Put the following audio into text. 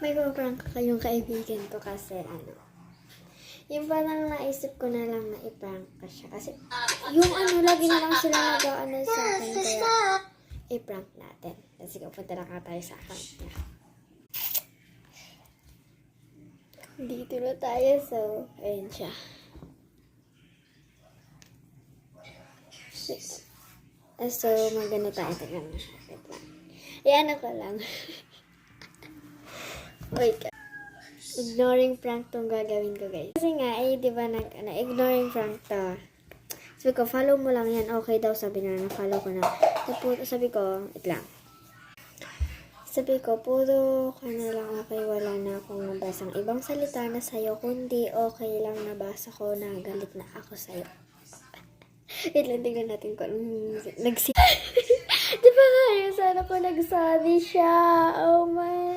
May prank kayong kaibigan ko kasi yung parang naisip ko na lang na i-prank ka siya. Kasi yung lagi na lang sila nag-ano sa akin. Kaya i-prank natin. Kasi punta na tayo sa account niya. Dito na tayo. So, ayun siya. So, magano tayo. Tignan na. Iyan ako lang. Wait ka. Ignoring prank tong gagawin ko, guys. Kasi nga, di ba, ignoring prank to. Sabi ko, follow mo lang yan. Okay daw, sabi na, follow ko na. Sabi ko, wait lang. Sabi ko, puro ka na lang, okay, wala na akong nabasang ibang salita na sa'yo, kundi okay lang nabasa ko na galit na ako sa'yo. Wait lang, tingnan natin kung di ba nga yun, sana ko nagsabi siya. Oh my.